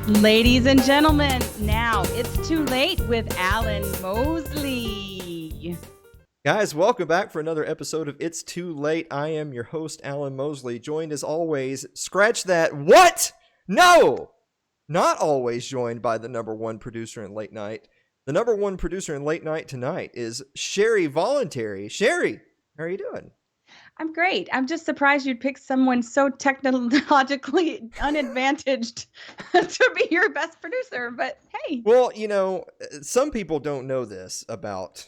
Ladies and gentlemen, now it's too late with Alan Mosley. Guys, welcome back for another episode of It's Too Late. I am your host, Alan Mosley, joined as always, scratch that, what? No! Not always joined by the number one producer in late night. The number one producer in late night tonight is Sherry Voluntary. Sherry, how are you doing? I'm great. I'm just surprised you'd pick someone so technologically unadvantaged to be your best producer, but hey. Well, you know, some people don't know this about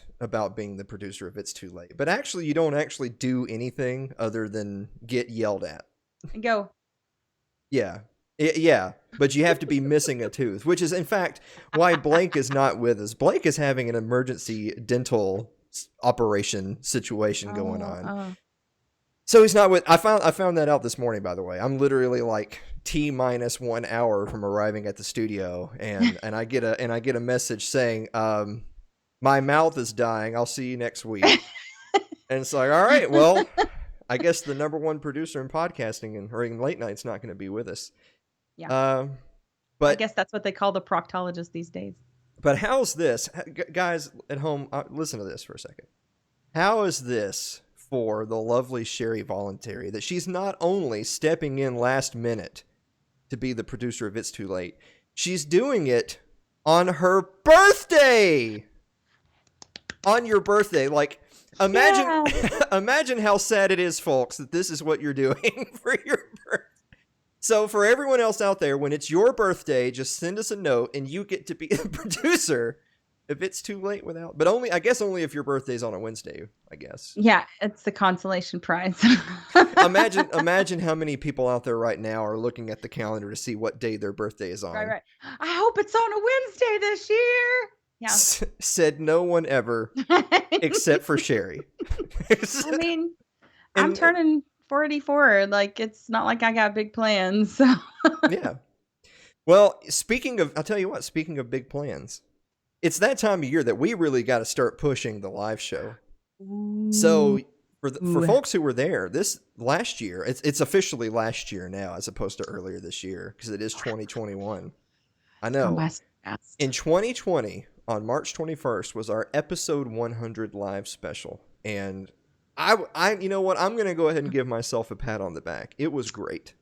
being the producer of It's Too Late, but actually you don't actually do anything other than get yelled at. And go. Yeah. Yeah, but you have to be missing a tooth, which is, in fact, why Blake is not with us. Blake is having an emergency dental operation situation going on. So he's not with. I found that out this morning, by the way. I'm literally like T-1 hour from arriving at the studio, and I get a message saying, "My mouth is dying. I'll see you next week." And it's like, all right, well, I guess the number one producer in podcasting or in late night's not going to be with us. Yeah. But I guess that's what they call the proctologist these days. But how's this, guys at home? Listen to this for a second. How is this for the lovely Sherry Voluntary that she's not only stepping in last minute to be the producer of It's Too Late, she's doing it on her birthday. On your birthday, like imagine, imagine how sad it is, folks, that this is what you're doing for your birthday. So for everyone else out there, when it's your birthday, just send us a note and you get to be the producer if It's Too Late without. But only if your birthday's on a Wednesday, I guess. Yeah, it's the consolation prize. Imagine how many people out there right now are looking at the calendar to see what day their birthday is on. Right. I hope it's on a Wednesday this year. Yeah. Said no one ever, except for Sherry. I mean, I'm turning 44. Like, it's not like I got big plans. So. Yeah. Well, I'll tell you what, speaking of big plans, it's that time of year that we really got to start pushing the live show. Ooh. So for folks who were there this last year, it's officially last year now as opposed to earlier this year because it is 2021. I know. In 2020, on March 21st was our episode 100 live special, and I you know what? I'm going to go ahead and give myself a pat on the back. It was great.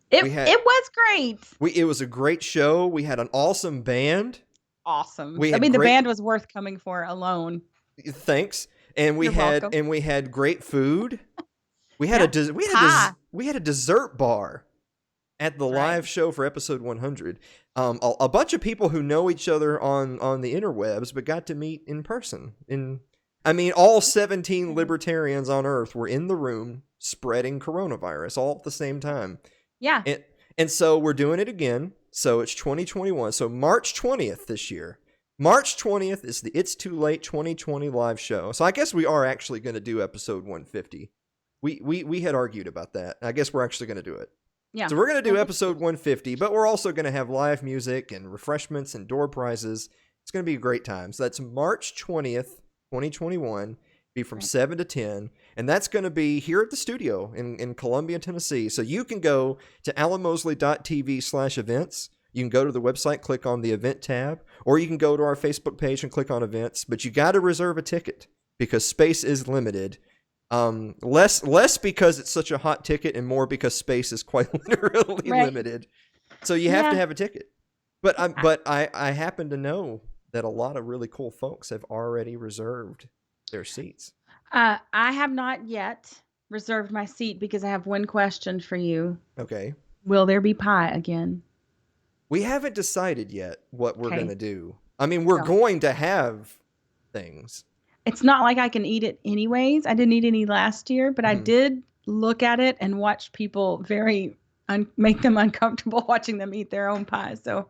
It was great. It was a great show. We had an awesome band. Awesome. The band was worth coming for alone. Thanks. And we had great food. We had a dessert bar at the live show for episode 100. A bunch of people who know each other on the interwebs, but got to meet in person. All 17 libertarians on Earth were in the room spreading coronavirus all at the same time. Yeah. And so we're doing it again. So it's 2021. So March 20th this year. March 20th is the It's Too Late 2020 live show. So I guess we are actually going to do episode 150. We had argued about that. I guess we're actually going to do it. Yeah. So we're going to do episode 150, but we're also going to have live music and refreshments and door prizes. It's going to be a great time. So that's March 20th, 2021. Be from 7 to 10, and that's going to be here at the studio in Columbia, Tennessee. So you can go to alanmosley.tv/events. You can go to the website, click on the event tab, or you can go to our Facebook page and click on events. But you got to reserve a ticket because space is limited. Less because it's such a hot ticket, and more because space is quite literally limited. So you have to have a ticket. But I happen to know that a lot of really cool folks have already reserved their seats. I have not yet reserved my seat because I have one question for you. Okay. Will there be pie again? We haven't decided yet what we're going to do. We're going to have things. It's not like I can eat it anyways. I didn't eat any last year, but I did look at it and watch people make them uncomfortable watching them eat their own pie. So.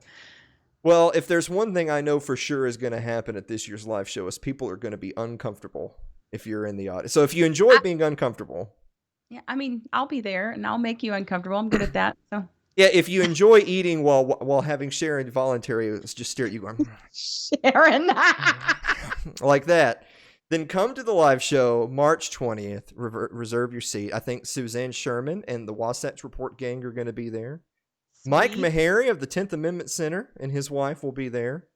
Well, if there's one thing I know for sure is going to happen at this year's live show is people are going to be uncomfortable if you're in the audience. So if you enjoy being uncomfortable. Yeah, I'll be there and I'll make you uncomfortable. I'm good at that. So. Yeah, if you enjoy eating while having Sherry Voluntary just stare at you going, Sharon, like that, then come to the live show March 20th. Reserve your seat. I think Suzanne Sherman and the Wasatch Report gang are going to be there. Mike Meharry of the 10th Amendment Center and his wife will be there.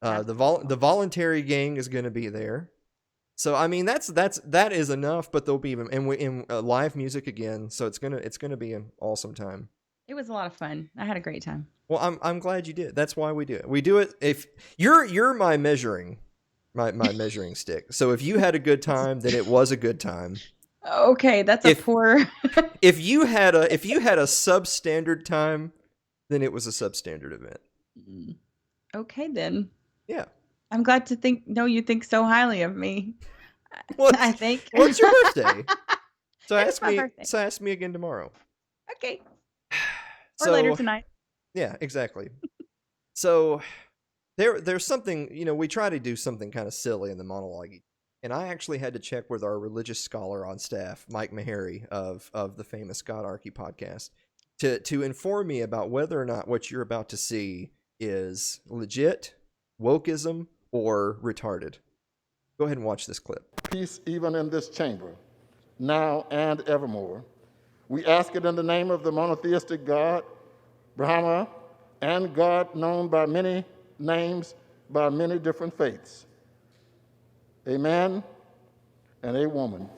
The Voluntary Gang is going to be there. So I mean that is enough, but there'll be in live music again. So it's gonna be an awesome time. It was a lot of fun. I had a great time. Well, I'm glad you did. That's why we do it. We do it if you're my measuring stick. So if you had a good time, then it was a good time. Okay, that's a poor. if you had a substandard time, then it was a substandard event. Okay, then. Yeah. I'm glad to you think so highly of me. I think. What's your birthday? So ask me again tomorrow. Okay. Or later tonight. Yeah, exactly. So there's something, we try to do something kind of silly in the monologue. And I actually had to check with our religious scholar on staff, Mike Meharry of the famous Godarchy podcast, to inform me about whether or not what you're about to see is legit, wokeism, or retarded. Go ahead and watch this clip. Peace even in this chamber, now and evermore. We ask it in the name of the monotheistic God, Brahma, and God known by many names, by many different faiths. A man and a woman.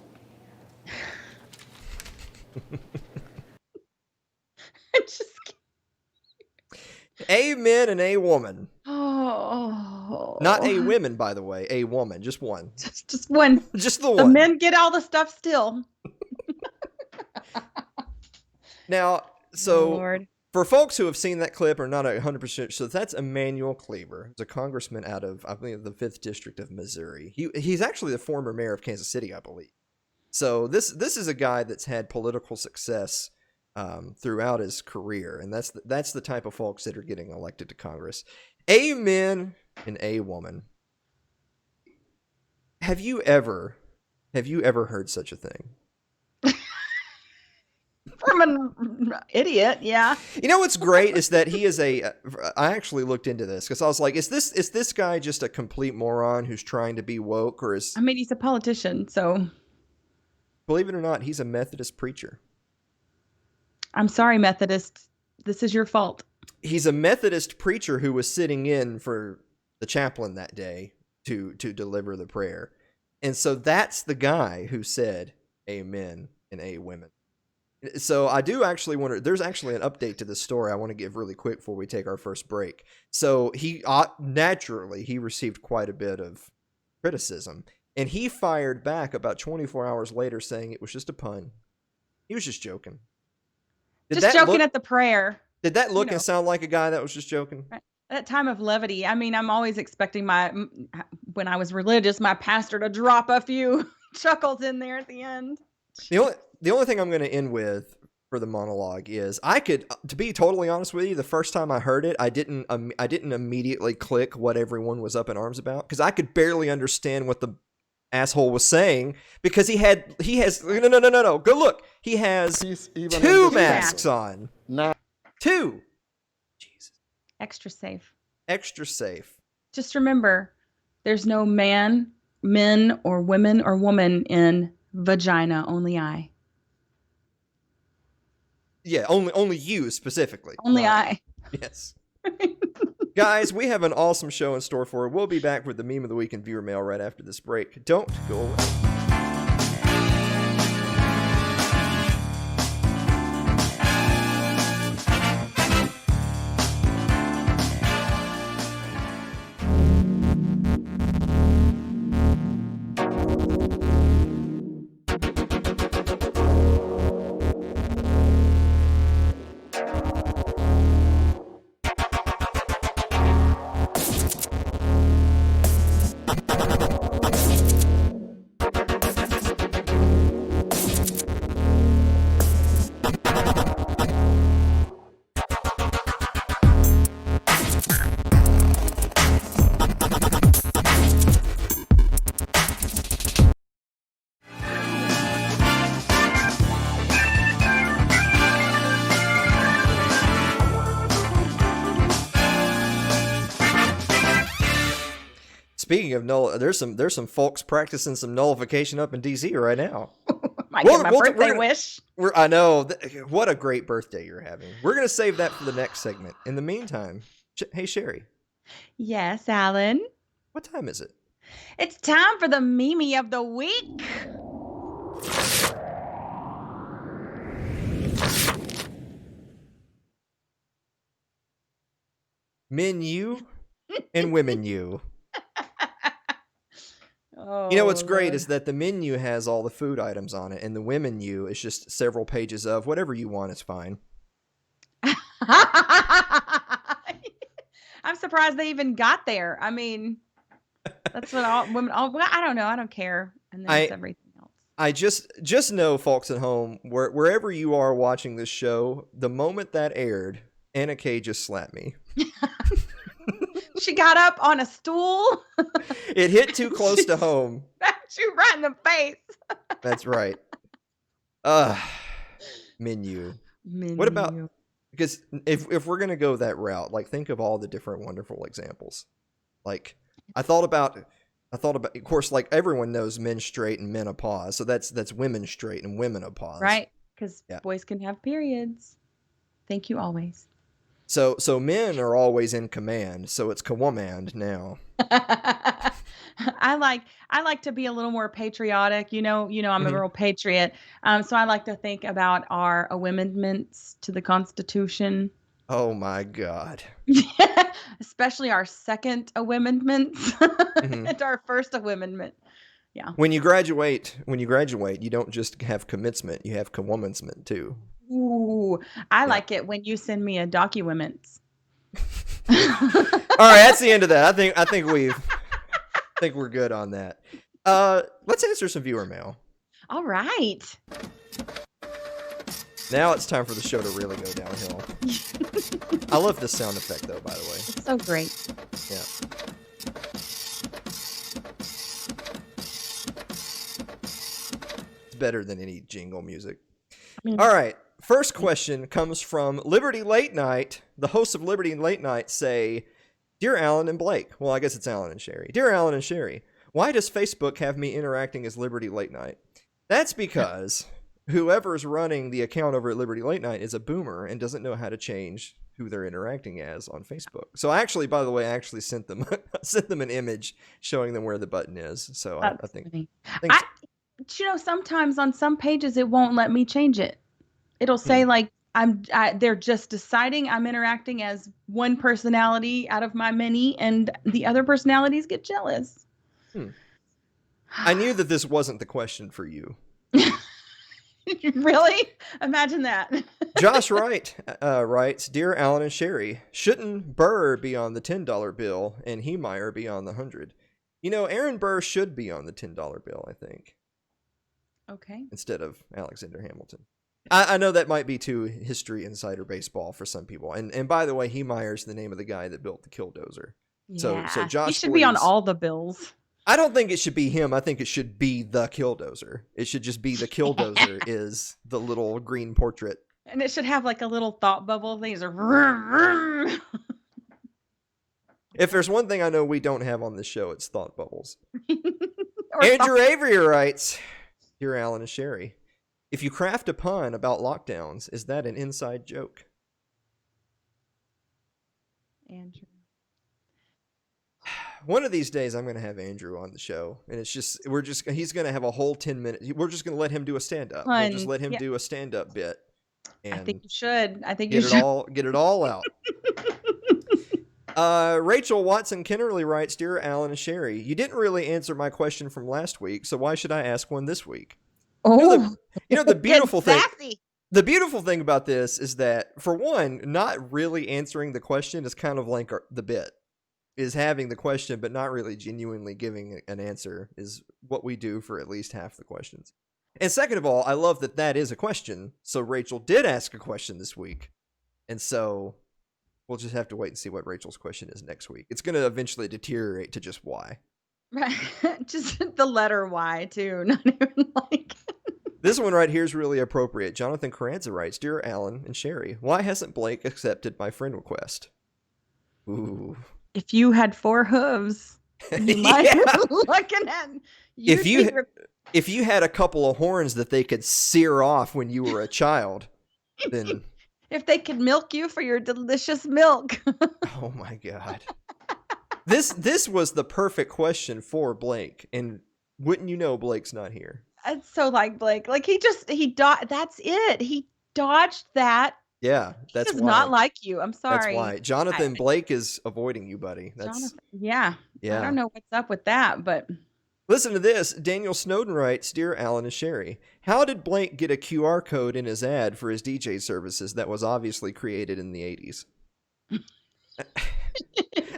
A man and a woman. Oh. Not a women, by the way. A woman. Just one. Just one. Just the one. The men get all the stuff still. Now, so Lord. For folks who have seen that clip or not 100%, so that's Emanuel Cleaver. He's a congressman out of, I believe, the 5th District of Missouri. He's actually the former mayor of Kansas City, I believe. So this is a guy that's had political success throughout his career, and that's the type of folks that are getting elected to Congress. A man and a woman. Have you ever heard such a thing? From an idiot, yeah. You know what's great is that he is I actually looked into this because I was like, is this guy just a complete moron who's trying to be woke, or is? I mean, he's a politician, so. Believe it or not, he's a Methodist preacher. I'm sorry, Methodist. This is your fault. He's a Methodist preacher who was sitting in for the chaplain that day to deliver the prayer. And so that's the guy who said amen and a women. So I do actually wonder, there's actually an update to this story I want to give really quick before we take our first break. So he naturally received quite a bit of criticism, and he fired back about 24 hours later saying it was just a pun. He was just joking. Just joking at the prayer. Did that look and sound like a guy that was just joking? At that time of levity, I mean, I'm always expecting when I was religious, my pastor to drop a few chuckles in there at the end. The only thing I'm going to end with for the monologue is to be totally honest with you, the first time I heard it, I didn't immediately click what everyone was up in arms about, because I could barely understand what the asshole was saying, because he has no, go look, he has 2 masks on. Now. 2. Jesus. Extra safe. Just remember, there's no men, or women, or woman in vagina, only I. Yeah, only you specifically. Only I. Yes. Guys, we have an awesome show in store for you. We'll be back with the meme of the week and viewer mail right after this break. Don't go away. Speaking of there's some folks practicing some nullification up in DC right now. Might get my birthday wish. I know. What a great birthday you're having. We're going to save that for the next segment. In the meantime, hey, Sherry. Yes, Alan. What time is it? It's time for the Mimi of the week. Men you and women you. Oh, you know what's great is that the menu has all the food items on it, and the women you is just several pages of whatever you want is fine. I'm surprised they even got there. I mean, that's what all women. I don't know. I don't care. And then it's everything else. I just know, folks at home, wherever you are watching this show, the moment that aired, Anna Kay just slapped me. She got up on a stool. It hit too close to home. Smacked you right in the face. That's right. Menu. What about, because if we're gonna go that route, like, think of all the different wonderful examples. Like, I thought about, of course, like, everyone knows men straight and menopause, so that's women straight and womenopause, right? Because boys can have periods. Thank you always. So men are always in command, so it's command now. I like to be a little more patriotic. You know, I'm a real patriot. So I like to think about our amendments to the Constitution. Oh my God. Especially our second amendment and our first amendment. Yeah. When you graduate, you don't just have commencement, you have commencement too. Ooh, I like it when you send me a document. All right, that's the end of that. I think we're good on that. Let's answer some viewer mail. All right. Now it's time for the show to really go downhill. I love this sound effect, though, by the way. It's so great. Yeah. It's better than any jingle music. All right. First question comes from Liberty Late Night. The hosts of Liberty Late Night say, Dear Alan and Blake. Well, I guess it's Alan and Sherry. Dear Alan and Sherry, why does Facebook have me interacting as Liberty Late Night? That's because whoever's running the account over at Liberty Late Night is a boomer and doesn't know how to change who they're interacting as on Facebook. So actually, by the way, I actually sent them an image showing them where the button is. So I think sometimes on some pages it won't let me change it. It'll say like they're just deciding I'm interacting as one personality out of my many, and the other personalities get jealous. I knew that this wasn't the question for you. Really? Imagine that. Josh Wright writes, Dear Alan and Sherry, shouldn't Burr be on the $10 bill and Heemeyer be on the 100? You know, Aaron Burr should be on the $10 bill, I think. Okay. Instead of Alexander Hamilton. I know that might be too history insider baseball for some people. And by the way, Heemeyer's the name of the guy that built the Killdozer. Yeah. So Josh he should be on all the bills. I don't think it should be him. I think it should be the Killdozer. It should just be the Killdozer is the little green portrait. And it should have like a little thought bubble thing. If there's one thing I know we don't have on this show, it's thought bubbles. Andrew Avery writes, Dear Alan and Sherry, if you craft a pun about lockdowns, is that an inside joke? Andrew. One of these days, I'm going to have Andrew on the show, and he's going to have a whole 10 minutes. We're just going to let him do a stand-up. We'll just let him do a stand-up bit. And I think you should. Get it all out. Rachel Watson Kennerly writes, Dear Alan and Sherry, you didn't really answer my question from last week, so why should I ask one this week? Oh, the beautiful thing. The beautiful thing about this is that, for one, not really answering the question is kind of like the bit. Is having the question, but not really genuinely giving an answer is what we do for at least half the questions. And second of all, I love that is a question. So Rachel did ask a question this week. And so we'll just have to wait and see what Rachel's question is next week. It's going to eventually deteriorate to just why. Right. Just the letter Y, too. Not even like... This one right here is really appropriate. Jonathan Carranza writes, Dear Alan and Sherry, why hasn't Blake accepted my friend request? Ooh. If you had 4 hooves, you might be looking at... if you had a couple of horns that they could sear off when you were a child, then If they could milk you for your delicious milk. oh my God. This was the perfect question for Blake, and wouldn't you know Blake's not here. It's so like Blake. Like that's it. He dodged that. Yeah, He that's does why. not like you. I'm That's sorry. why. Jonathan Blake is avoiding you, buddy. That's Jonathan, yeah. yeah. I don't know what's up with that, but Listen to this. Daniel Snowden writes, Dear Alan and Sherry, how did Blake get a QR code in his ad for his DJ services that was obviously created in the 80s?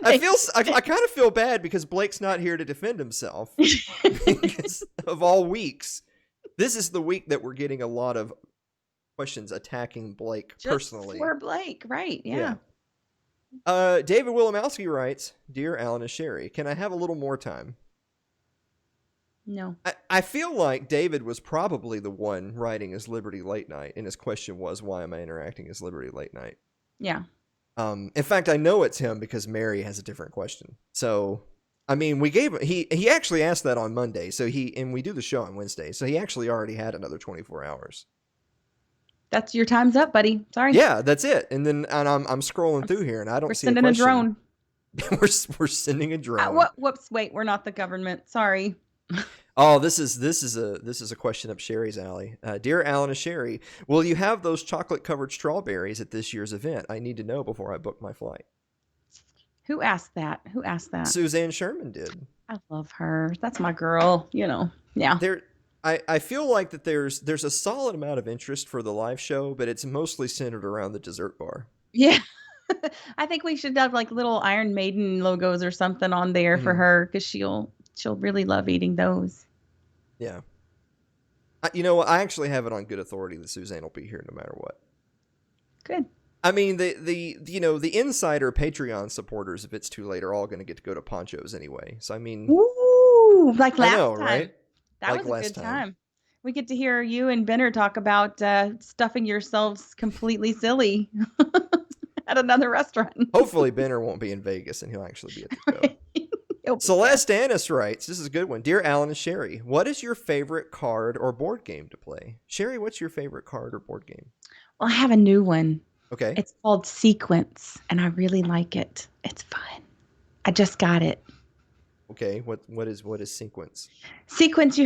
I kind of feel bad because Blake's not here to defend himself. Because of all weeks, this is the week that we're getting a lot of questions attacking Blake just personally. for Blake, right? Yeah. David Wilimowski writes, Dear Alan and Sherry, can I have a little more time? No. I feel like David was probably the one writing his Liberty Late Night, and his question was, why am I interacting as Liberty Late Night? Yeah. In fact, I know it's him because Mary has a different question. So, I mean, he actually asked that on Monday. So and we do the show on Wednesday. So he actually already had another 24 hours. That's your time's up, buddy. Sorry. Yeah, that's it. And I'm scrolling through here and I don't see a question. We're sending a drone. we're sending a drone. Whoops, wait, we're not the government. Sorry. Oh, this is a question up Sherry's alley. Dear Alan and Sherry, will you have those chocolate-covered strawberries at this year's event? I need to know before I book my flight. Who asked that? Suzanne Sherman did. I love her. That's my girl. Yeah. I feel like that there's a solid amount of interest for the live show, but it's mostly centered around the dessert bar. Yeah. I think we should have like little Iron Maiden logos or something on there for her because she'll really love eating those. Yeah. I actually have it on good authority that Suzanne will be here no matter what. Good. I mean, the insider Patreon supporters, if it's too late, are all going to get to go to Ponchos anyway. So, I mean. Ooh, like last time. Right? That was a good time. We get to hear you and Benner talk about stuffing yourselves completely silly at another restaurant. Hopefully Benner won't be in Vegas and he'll actually be at the show. Celeste Annis writes, this is a good one. Dear Alan and Sherry, what is your favorite card or board game to play? Sherry, what's your favorite card or board game? Well, I have a new one. Okay. It's called Sequence, and I really like it. It's fun. I just got it. Okay. What is Sequence? Sequence, you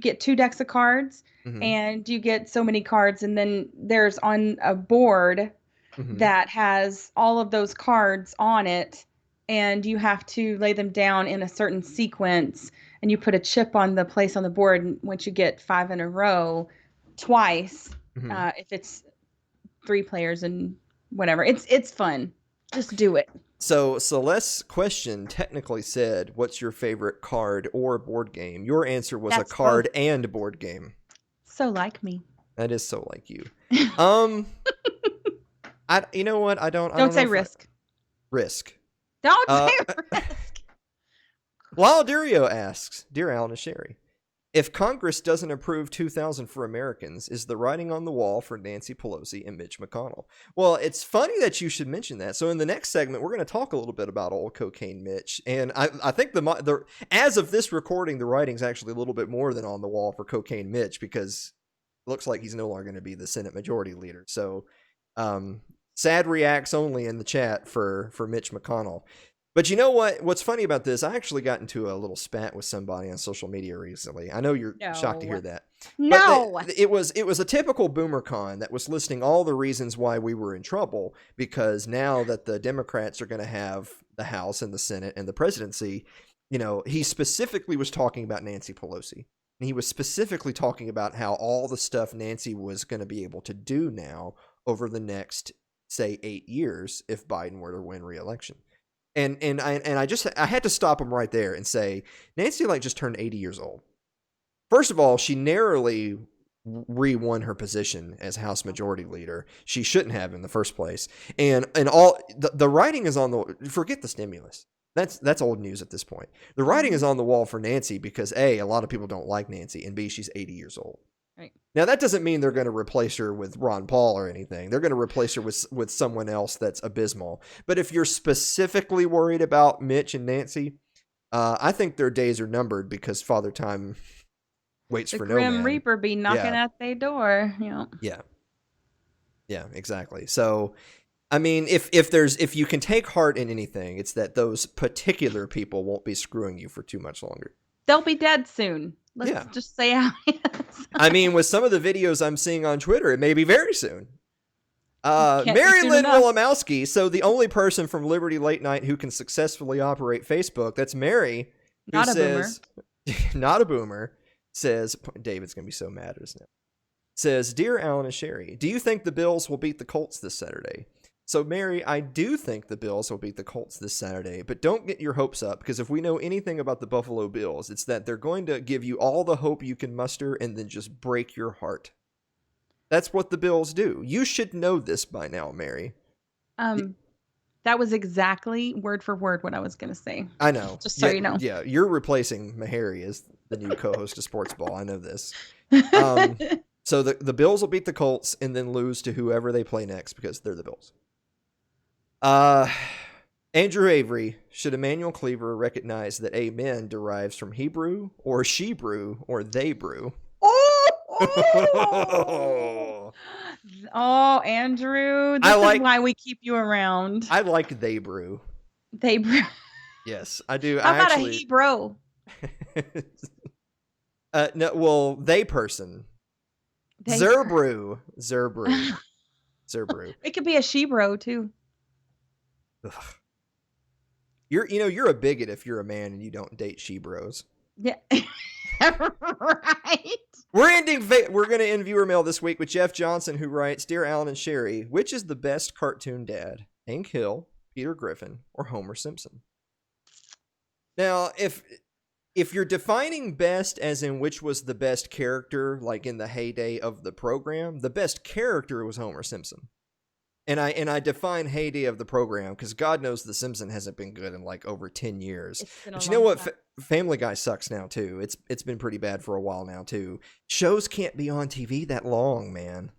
get 2 decks of cards, and you get so many cards, and then there's on a board that has all of those cards on it. And you have to lay them down in a certain sequence, and you put a chip on the place on the board. And once you get 5 in a row, twice, if it's 3 players and whatever, it's fun. Just do it. So Celeste's question technically said, "What's your favorite card or board game?" Your answer was a card and board game. So like me. That is so like you. You know what? Don't say Risk. Risk. Don't say Risk. Lyle Durio asks, Dear Alan and Sherry, if Congress doesn't approve 2,000 for Americans, is the writing on the wall for Nancy Pelosi and Mitch McConnell? Well, it's funny that you should mention that. So in the next segment, we're going to talk a little bit about old cocaine Mitch. And I think as of this recording, the writing's actually a little bit more than on the wall for cocaine Mitch, because it looks like he's no longer going to be the Senate Majority Leader. So sad reacts only in the chat for Mitch McConnell. But you know what? What's funny about this, I actually got into a little spat with somebody on social media recently. I know you're shocked to hear that. No. But it was a typical BoomerCon that was listing all the reasons why we were in trouble, because now that the Democrats are going to have the House and the Senate and the presidency, he specifically was talking about Nancy Pelosi. And he was specifically talking about how all the stuff Nancy was going to be able to do now over the next, say, 8 years if Biden were to win re-election. And I had to stop him right there and say, Nancy just turned 80 years old. First of all, she narrowly re-won her position as House Majority Leader. She shouldn't have in the first place. And all the writing is on the, forget the stimulus. That's old news at this point. The writing is on the wall for Nancy because A, a lot of people don't like Nancy, and B, she's 80 years old. Right. Now, that doesn't mean they're going to replace her with Ron Paul or anything. They're going to replace her with someone else that's abysmal. But if you're specifically worried about Mitch and Nancy, I think their days are numbered because Father Time waits The for no Grim man. Reaper be knocking Yeah. at their door. Yeah, exactly. So, I mean, if you can take heart in anything, it's that those particular people won't be screwing you for too much longer. They'll be dead soon. Let's Yeah. just say how it is. I mean, with some of the videos I'm seeing on Twitter, it may be very soon. Can't be Mary soon Lynn enough. Wilimowski, so the only person from Liberty Late Night who can successfully operate Facebook, that's Mary, who Not a says, not a boomer, says, David's going to be so mad at us now, says, Dear Alan and Sherry, do you think the Bills will beat the Colts this Saturday? So, Mary, I do think the Bills will beat the Colts this Saturday, but don't get your hopes up, because if we know anything about the Buffalo Bills, it's that they're going to give you all the hope you can muster and then just break your heart. That's what the Bills do. You should know this by now, Mary. That was exactly word for word what I was going to say. I know. Just so you know. Yeah, you're replacing Meharry as the new co-host of Sports Ball. I know this. So the Bills will beat the Colts and then lose to whoever they play next because they're the Bills. Andrew Avery, should Emmanuel Cleaver recognize that amen derives from Hebrew or she brew or they brew? Oh, Andrew, this is why we keep you around. I like they brew. They brew. Yes, I do. How about a he bro? No, well, they person. Zerbrew. It could be a she bro too. Ugh. You're a bigot if you're a man and you don't date she bros. Yeah. Right. We're going to end viewer mail this week with Jeff Johnson, who writes, Dear Alan and Sherry, which is the best cartoon dad? Hank Hill, Peter Griffin, or Homer Simpson? Now, if you're defining best as in which was the best character, like in the heyday of the program, the best character was Homer Simpson. And I define heyday of the program because God knows The Simpsons hasn't been good in like over 10 years. But you know what? Family Guy sucks now too. It's been pretty bad for a while now too. Shows can't be on TV that long, man.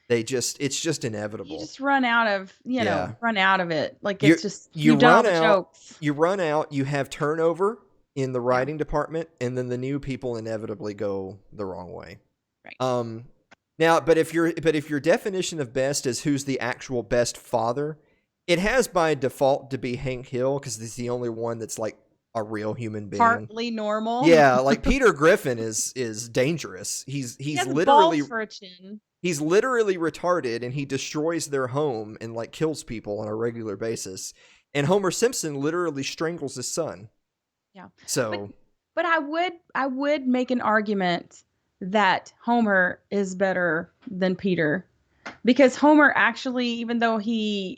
It's just inevitable. You just run out of, run out of it. Like it's just you run out. Jokes. You run out. You have turnover in the writing department, and then the new people inevitably go the wrong way. Right. Now, but if your definition of best is who's the actual best father, it has by default to be Hank Hill because he's the only one that's like a real human being, partly normal. Yeah, like Peter Griffin is dangerous. He's literally balls for a chin. He's literally retarded, and he destroys their home and like kills people on a regular basis. And Homer Simpson literally strangles his son. Yeah. So, but I would make an argument that Homer is better than Peter, because Homer actually, even though he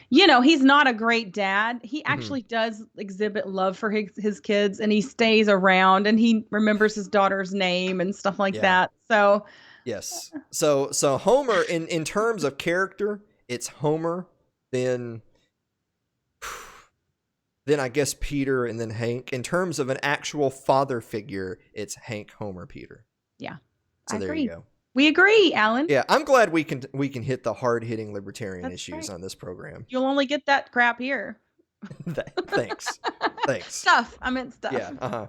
he's not a great dad, he actually does exhibit love for his kids, and he stays around and he remembers his daughter's name and stuff like that. So yes. So Homer in terms of character, it's Homer, then I guess Peter, and then Hank. In terms of an actual father figure, it's Hank, Homer, Peter. Yeah. So there you go. We agree, Alan. Yeah, I'm glad we can hit the hard-hitting libertarian issues on this program. You'll only get that crap here. Thanks. Stuff. I meant stuff. Yeah,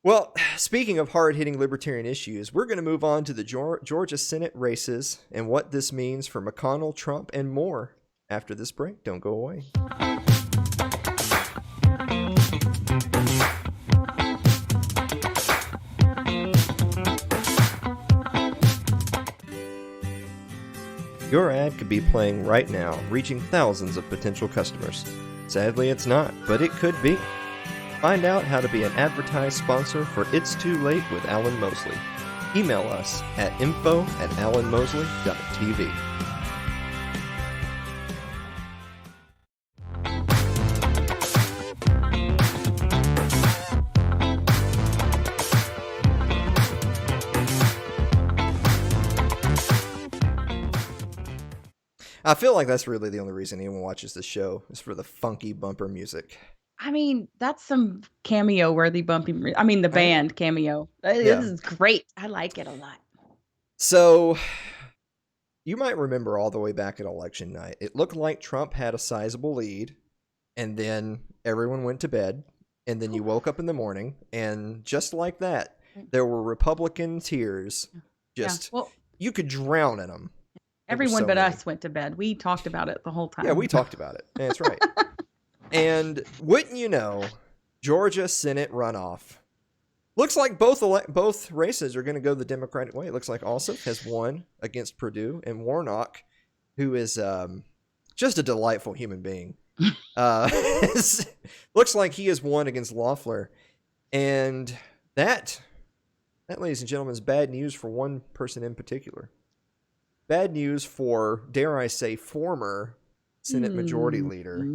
Well, speaking of hard-hitting libertarian issues, we're going to move on to the Georgia Senate races and what this means for McConnell, Trump, and more after this break. Don't go away. Your ad could be playing right now, reaching thousands of potential customers. Sadly, it's not, but it could be. Find out how to be an advertised sponsor for It's Too Late with Alan Mosley. Email us at info@alanmosley.tv. I feel like that's really the only reason anyone watches this show is for the funky bumper music. I mean, that's some cameo-worthy bumpy. I mean, the band cameo. This is great. I like it a lot. So, you might remember all the way back at election night, it looked like Trump had a sizable lead, and then everyone went to bed, and then you woke up in the morning, and just like that, there were Republican tears. Just you could drown in them. Everyone but us went to bed. We talked about it the whole time. Yeah, we talked about it. That's right. And wouldn't you know, Georgia Senate runoff. Looks like both races are going to go the Democratic way. It looks like Ossoff has won against Perdue, and Warnock, who is just a delightful human being, looks like he has won against Loeffler. And that, ladies and gentlemen, is bad news for one person in particular. Bad news for, dare I say, former Senate Majority Leader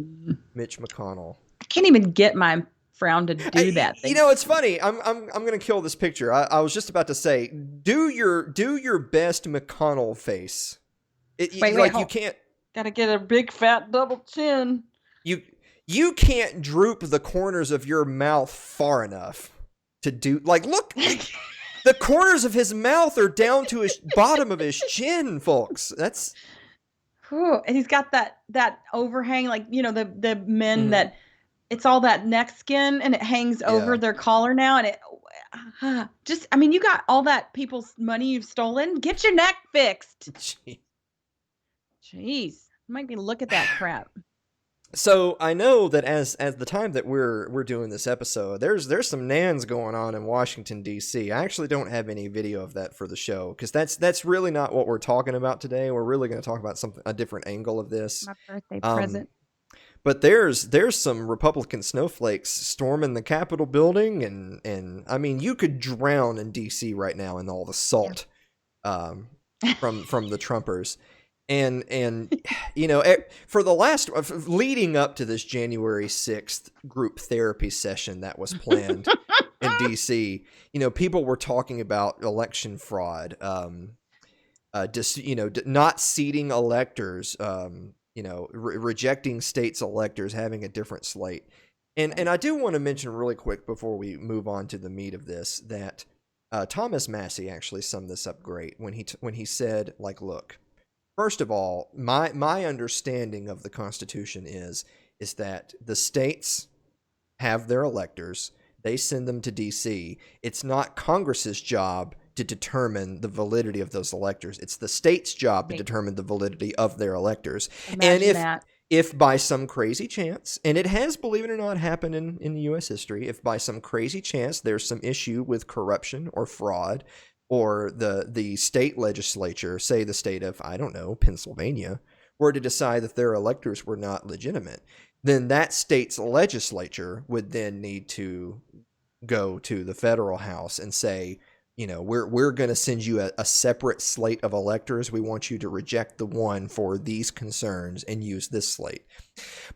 Mitch McConnell. I can't even get my frown to do that thing. You know, it's funny. I'm gonna kill this picture. I was just about to say, do your best McConnell face. Wait, you can't. Gotta get a big fat double chin. You can't droop the corners of your mouth far enough to do look. The corners of his mouth are down to his bottom of his chin, folks. That's. Ooh, and he's got that overhang, like, you know, the men that. It's all that neck skin, and it hangs over their collar now. And you got all that people's money you've stolen. Get your neck fixed. Jeez. Make me look at that crap. So I know that as the time that we're doing this episode, there's some nans going on in Washington, D.C. I actually don't have any video of that for the show, because that's really not what we're talking about today. We're really going to talk about a different angle of this. My birthday present. But there's some Republican snowflakes storming the Capitol building, and I mean, you could drown in D.C. right now in all the salt from the Trumpers. And you know, for the leading up to this January 6th group therapy session that was planned in D.C., you know, people were talking about election fraud, not seating electors, rejecting states' electors, having a different slate. And I do want to mention really quick before we move on to the meat of this that Thomas Massie actually summed this up great when he said, like, look, first of all, my understanding of the Constitution is that the states have their electors, they send them to D.C. It's not Congress's job to determine the validity of those electors. It's the state's job to determine the validity of their electors. And if by some crazy chance, and it has, believe it or not, happened in U.S. history, if by some crazy chance there's some issue with corruption or fraud, or the state legislature, say the state of, I don't know, Pennsylvania, were to decide that their electors were not legitimate, then that state's legislature would then need to go to the federal house and say, you know, we're going to send you a separate slate of electors. We want you to reject the one for these concerns and use this slate.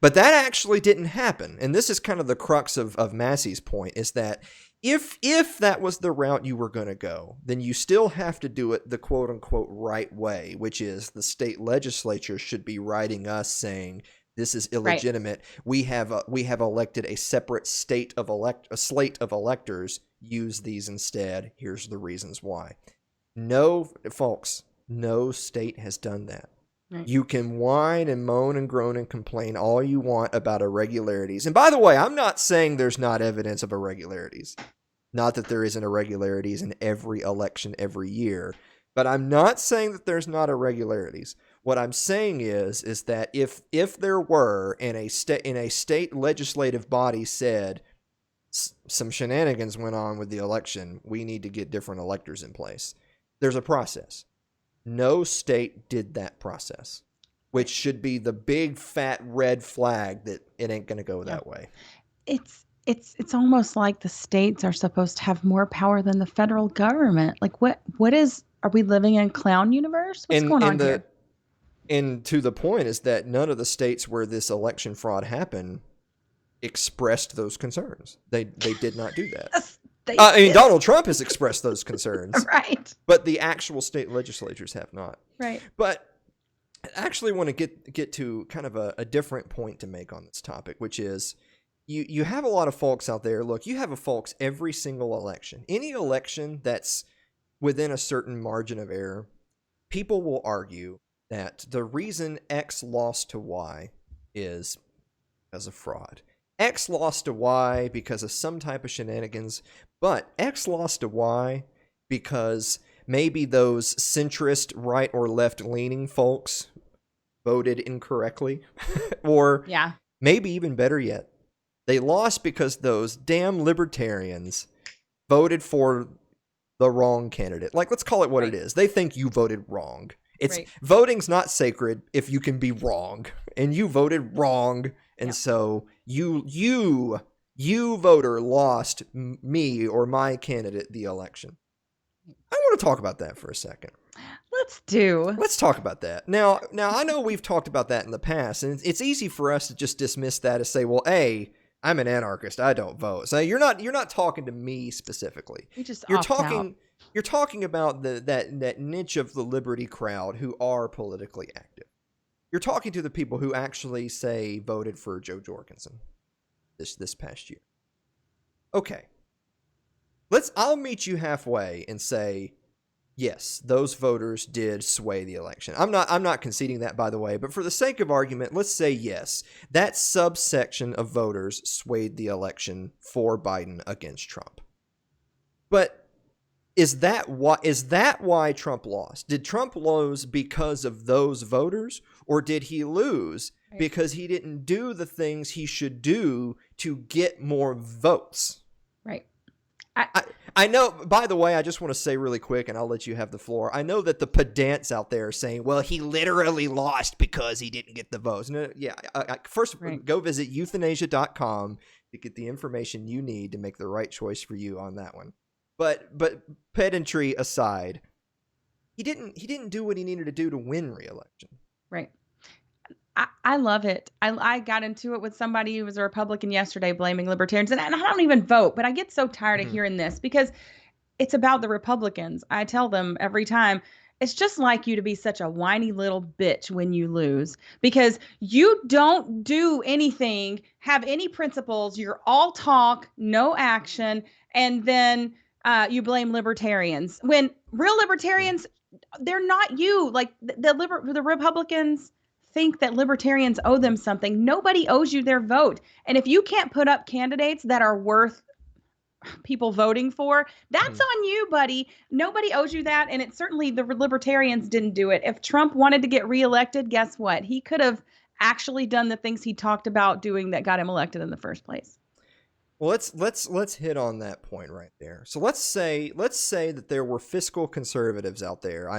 But that actually didn't happen. And this is kind of the crux of Massey's point, is that if that was the route you were going to go, then you still have to do it the quote unquote right way, which is the state legislature should be writing us saying, this is illegitimate. Right. We have elected a separate slate of electors. Use these instead. Here's the reasons why. No, folks, no state has done that. Right. You can whine and moan and groan and complain all you want about irregularities. And by the way, I'm not saying there's not evidence of irregularities. Not that there isn't irregularities in every election every year. But I'm not saying that there's not irregularities. What I'm saying is that if there were, and a state legislative body said some shenanigans went on with the election, we need to get different electors in place, there's a process. No state did that process, which should be the big fat red flag that it ain't going to go that way. It's almost like the states are supposed to have more power than the federal government. Like are we living in clown universe? What's going on here? And to the point is that none of the states where this election fraud happened expressed those concerns. They did not do that. Donald Trump has expressed those concerns. Right. But the actual state legislatures have not. Right. But I actually want to get to kind of a different point to make on this topic, which is you have a lot of folks out there. Look, you have folks every single election. Any election that's within a certain margin of error, people will argue that the reason X lost to Y is because of fraud. X lost to Y because of some type of shenanigans, but X lost to Y because maybe those centrist right or left leaning folks voted incorrectly. Or Yeah. maybe even better yet, they lost because those damn libertarians voted for the wrong candidate. Like, let's call it what it is. They think you voted wrong. It's voting's not sacred if you can be wrong, and you voted wrong, and so you voter lost me or my candidate the election. I want to talk about that for a second. Let's talk about that. Now I know we've talked about that in the past, and it's easy for us to just dismiss that as say, well, A, I'm an anarchist, I don't vote. So you're not talking to me specifically. You're talking about that niche of the liberty crowd who are politically active. You're talking to the people who actually say voted for Joe Jorgensen this past year. Okay. I'll meet you halfway and say, yes, those voters did sway the election. I'm not conceding that, by the way, but for the sake of argument, let's say yes, that subsection of voters swayed the election for Biden against Trump. But is that why Trump lost? Did Trump lose because of those voters, or did he lose because he didn't do the things he should do to get more votes? Right. I know, by the way, I just want to say really quick, and I'll let you have the floor. I know that the pedants out there are saying, well, he literally lost because he didn't get the votes. No, first, go visit euthanasia.com to get the information you need to make the right choice for you on that one. But pedantry aside, he didn't do what he needed to do to win re-election. Right. I love it. I got into it with somebody who was a Republican yesterday blaming libertarians, and I don't even vote, but I get so tired of hearing this because it's about the Republicans. I tell them every time, it's just like you to be such a whiny little bitch when you lose because you don't do anything, have any principles. You're all talk, no action, and then you blame libertarians when real libertarians, they're not you. Like the Republicans think that libertarians owe them something. Nobody owes you their vote. And if you can't put up candidates that are worth people voting for, that's on you, buddy. Nobody owes you that. And it's certainly the libertarians didn't do it. If Trump wanted to get reelected, guess what? He could have actually done the things he talked about doing that got him elected in the first place. Well, let's hit on that point right there. So let's say that there were fiscal conservatives out there.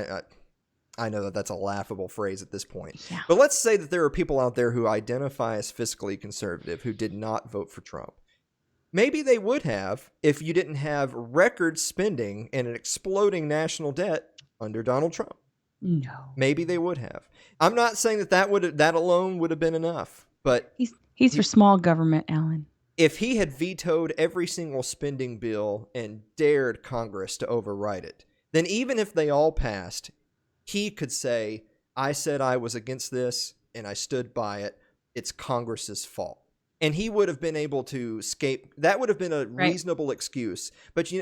I know that that's a laughable phrase at this point. Yeah. But let's say that there are people out there who identify as fiscally conservative who did not vote for Trump. Maybe they would have if you didn't have record spending and an exploding national debt under Donald Trump. No. Maybe they would have. I'm not saying that alone would have been enough, but he's for small government, Alan. If he had vetoed every single spending bill and dared Congress to override it, then even if they all passed, he could say, I said I was against this and I stood by it. It's Congress's fault. And he would have been able to escape. That would have been a reasonable excuse. But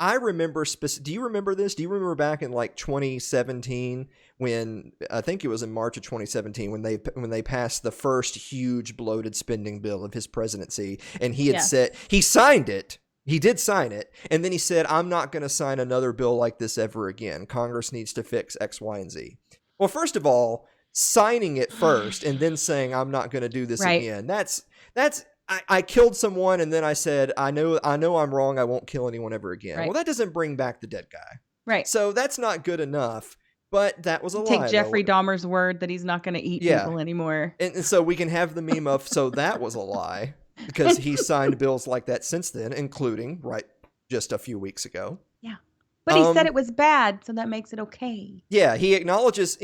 I remember, do you remember this? Do you remember back in like 2017 when, I think it was in March of 2017 when they passed the first huge bloated spending bill of his presidency, and he had said, he signed it. He did sign it, and then he said, I'm not going to sign another bill like this ever again. Congress needs to fix X, Y, and Z. Well, first of all, signing it first and then saying, I'm not going to do this again, that's I killed someone, and then I said, I know I'm wrong, I won't kill anyone ever again. Well, that doesn't bring back the dead guy. Right. So that's not good enough, but that was a lie. Take Jeffrey Dahmer's word that he's not going to eat people anymore. And so we can have the meme of, so that was a lie. Because he signed bills like that since then, including just a few weeks ago. Yeah. But he said it was bad, so that makes it okay. Yeah, he acknowledges,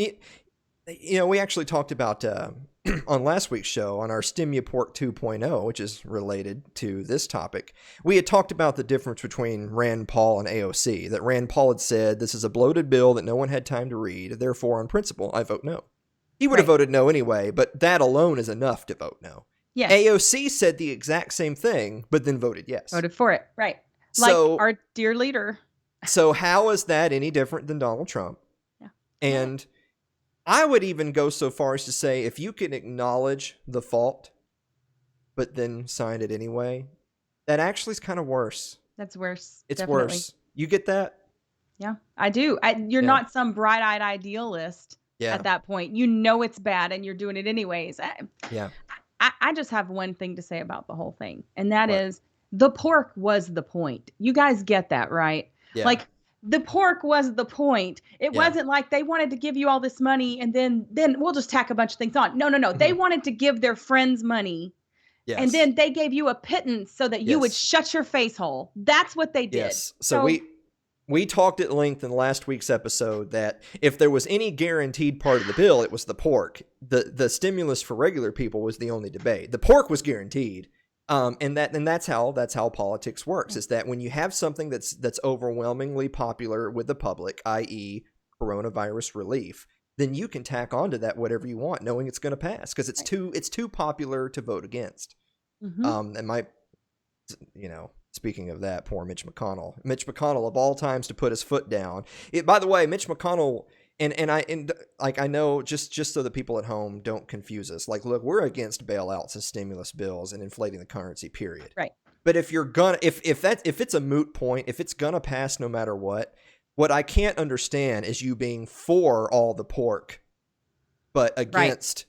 we actually talked about on last week's show on our Stimuport 2.0, which is related to this topic. We had talked about the difference between Rand Paul and AOC, that Rand Paul had said, this is a bloated bill that no one had time to read, therefore on principle, I vote no. He would have voted no anyway, but that alone is enough to vote no. Yes. AOC said the exact same thing, but then voted yes. Voted for it, right. Like our dear leader. So how is that any different than Donald Trump? Yeah. And I would even go so far as to say, if you can acknowledge the fault, but then signed it anyway. That actually is kind of worse. That's worse. It's definitely. worse. You get that? Yeah, I do. You're not some bright-eyed idealist at that point. You know it's bad and you're doing it anyways. Yeah. I just have one thing to say about the whole thing, and that What? is the pork was the point. You guys get that, right? Yeah. Like, the pork was the point. It wasn't like they wanted to give you all this money and then we'll just tack a bunch of things on. No. They wanted to give their friends money. Yes. And then they gave you a pittance so that you would shut your face hole. That's what they did. Yes. So we talked at length in last week's episode that if there was any guaranteed part of the bill, it was the pork. The stimulus for regular people was the only debate. The pork was guaranteed. And that's how politics works, is that when you have something that's overwhelmingly popular with the public, i.e. coronavirus relief, then you can tack onto that whatever you want, knowing it's going to pass, because it's too popular to vote against. And speaking of that, poor Mitch McConnell of all times to put his foot down. By the way, Mitch McConnell, I know, just so the people at home don't confuse us. Like, look, we're against bailouts and stimulus bills and inflating the currency, period. Right. But if you're gonna, if it's a moot point, if it's gonna pass no matter what I can't understand is you being for all the pork, but against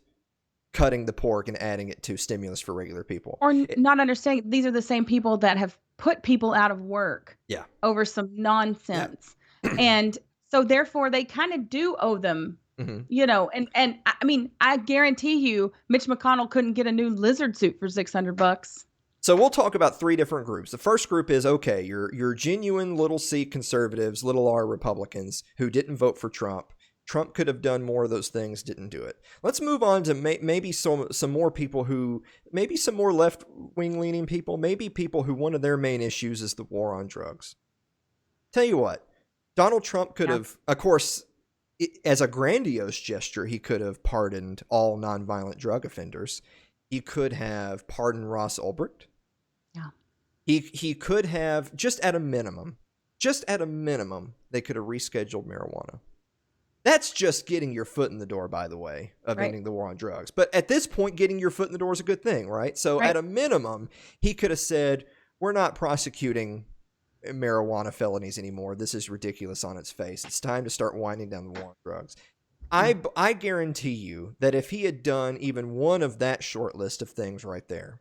cutting the pork and adding it to stimulus for regular people. Or not understanding these are the same people that have put people out of work over some nonsense. Yeah. And so therefore they kind of do owe them, and I mean, I guarantee you Mitch McConnell couldn't get a new lizard suit for $600. So we'll talk about three different groups. The first group is, okay, your genuine little c conservatives, little r Republicans who didn't vote for Trump. Trump could have done more of those things, didn't do it. Let's move on to maybe some more people who, maybe some more left-wing leaning people, maybe people who one of their main issues is the war on drugs. Tell you what, Donald Trump could have, of course, as a grandiose gesture, he could have pardoned all nonviolent drug offenders. He could have pardoned Ross Ulbricht. Yeah. He could have, just at a minimum, they could have rescheduled marijuana. That's just getting your foot in the door, by the way, of ending the war on drugs. But at this point, getting your foot in the door is a good thing, right? So at a minimum, he could have said, we're not prosecuting marijuana felonies anymore. This is ridiculous on its face. It's time to start winding down the war on drugs. I guarantee you that if he had done even one of that short list of things right there,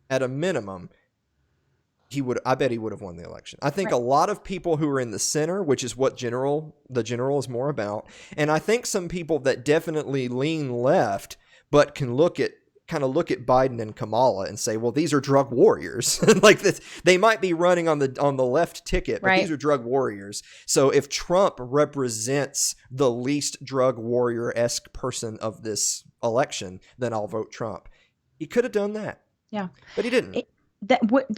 at a minimum, I bet he would have won the election. I think a lot of people who are in the center, which is what the general is more about, and I think some people that definitely lean left, but can look at Biden and Kamala and say, well, these are drug warriors. Like this, they might be running on the left ticket, but these are drug warriors. So if Trump represents the least drug warrior-esque person of this election, then I'll vote Trump. He could have done that. Yeah. But he didn't.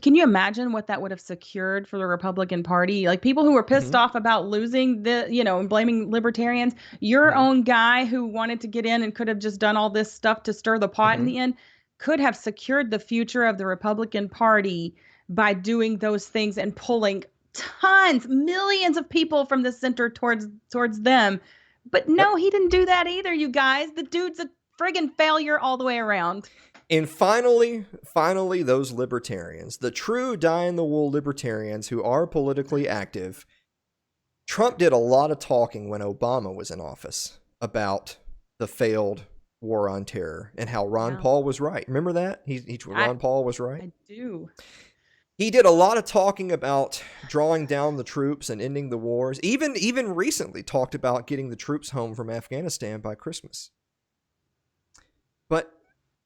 Can you imagine what that would have secured for the Republican Party? Like, people who were pissed off about losing and blaming libertarians. Your own guy who wanted to get in and could have just done all this stuff to stir the pot in the end could have secured the future of the Republican Party by doing those things and pulling millions of people from the center towards them. But no, he didn't do that either, you guys. The dude's a friggin' failure all the way around. And finally, those libertarians, the true die-in-the-wool libertarians who are politically active. Trump did a lot of talking when Obama was in office about the failed war on terror and how Ron Paul was right. Remember that? Ron Paul was right? I do. He did a lot of talking about drawing down the troops and ending the wars. Even recently talked about getting the troops home from Afghanistan by Christmas. But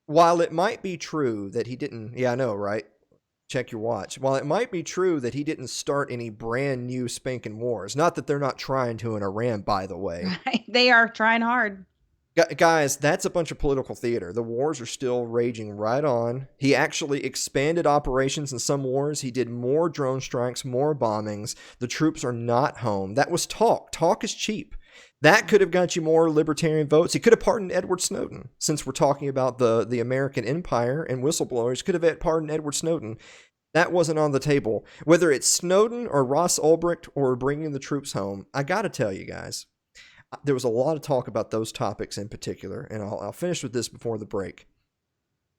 while it might be true that he didn't, I know, right? Check your watch. While it might be true that he didn't start any brand new spanking wars, not that they're not trying to in Iran, by the way. Right. They are trying hard. Guys, that's a bunch of political theater. The wars are still raging right on. He actually expanded operations in some wars. He did more drone strikes, more bombings. The troops are not home. That was talk. Talk is cheap. That could have got you more libertarian votes. He could have pardoned Edward Snowden. Since we're talking about the American empire and whistleblowers, could have pardoned Edward Snowden. That wasn't on the table. Whether it's Snowden or Ross Ulbricht or bringing the troops home, I got to tell you guys, there was a lot of talk about those topics in particular, and I'll finish with this before the break.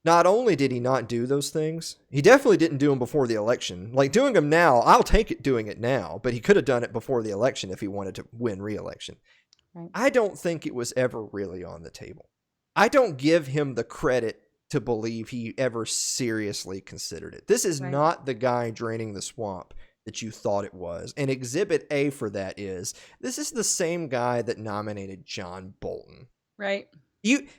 not only did he not do those things, he definitely didn't do them before the election. Like, doing them now, I'll take it doing it now, but he could have done it before the election if he wanted to win re-election. Right. I don't think it was ever really on the table. I don't give him the credit to believe he ever seriously considered it. This is not the guy draining the swamp that you thought it was. And Exhibit A for that is, this is the same guy that nominated John Bolton. Right.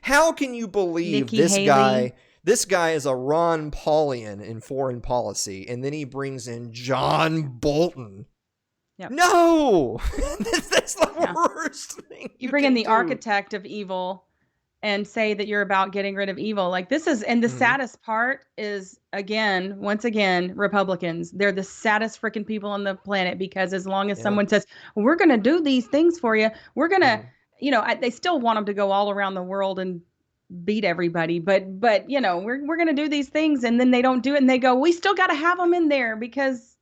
How can you believe Nikki this Haley. guy? This guy is a Ron Paulian in foreign policy, and then he brings in John Bolton. Yep. No, that's the worst thing. You bring in the architect of evil and say that you're about getting rid of evil. Like, this is, and the saddest part is, once again, Republicans. They're the saddest freaking people on the planet, because as long as someone says, well, we're going to do these things for you, we're going to, they still want them to go all around the world and beat everybody, but we're going to do these things, and then they don't do it, and they go, we still got to have them in there because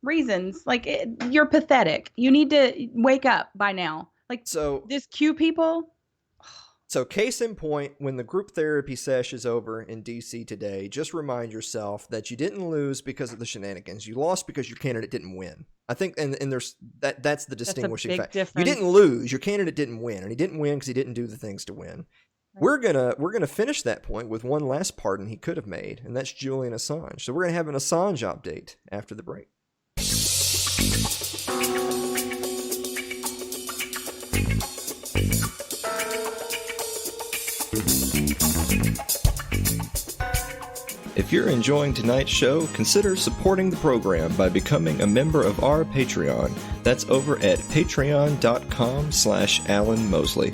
reasons. Like, you're pathetic. You need to wake up by now. Like, so this Q people. So case in point, when the group therapy sesh is over in DC today, just remind yourself that you didn't lose because of the shenanigans. You lost because your candidate didn't win. I think, and there's that's the distinguishing fact. Difference. You didn't lose, your candidate didn't win, and he didn't win because he didn't do the things to win. Right. We're gonna finish that point with one last pardon he could have made, and that's Julian Assange. So we're gonna have an Assange update after the break. If you're enjoying tonight's show, consider supporting the program by becoming a member of our Patreon. That's over at patreon.com/Alan Mosley.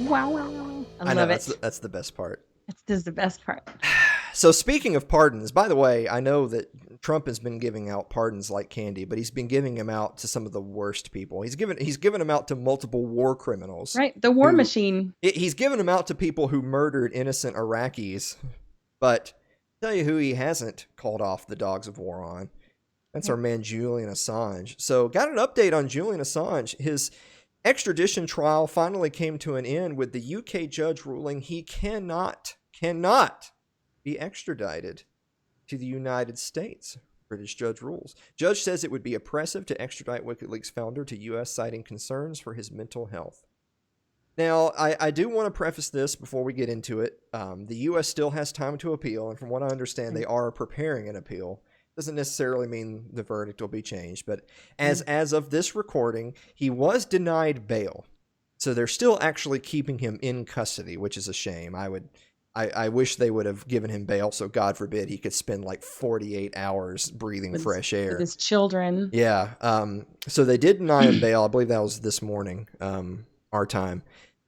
Wow. I love it. That's the best part. This is the best part. So speaking of pardons, by the way, I know that Trump has been giving out pardons like candy, but he's been giving them out to some of the worst people. He's given them out to multiple war criminals. Right, the war machine. He's given them out to people who murdered innocent Iraqis. But I'll tell you who he hasn't called off the dogs of war on. That's our man Julian Assange. So got an update on Julian Assange. His extradition trial finally came to an end with the UK judge ruling he cannot be extradited to the United States. British judge rules. Judge says it would be oppressive to extradite WikiLeaks founder to U.S., citing concerns for his mental health. Now, I do want to preface this before we get into it. The U.S. still has time to appeal, and from what I understand, they are preparing an appeal. Doesn't necessarily mean the verdict will be changed, but as of this recording, he was denied bail. So they're still actually keeping him in custody, which is a shame. I wish they would have given him bail, so God forbid he could spend like 48 hours breathing fresh air. With his children. Yeah. So they did deny him bail. I believe that was this morning, our time.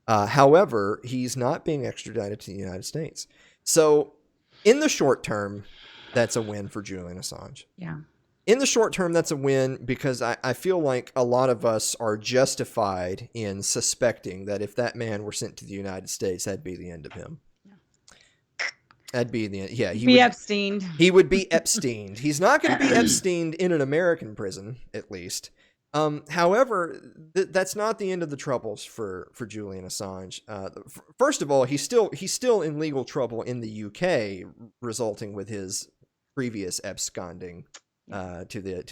However, he's not being extradited to the United States. So in the short term, that's a win for Julian Assange. Yeah. In the short term, that's a win because I feel like a lot of us are justified in suspecting that if that man were sent to the United States, that'd be the end of him. That'd be the end. Yeah, he would be Epsteined. He would be Epsteined. He's not going to be Epsteined in an American prison, at least. However, that's not the end of the troubles for Julian Assange. First of all, he's still in legal trouble in the UK, resulting with his previous absconding to the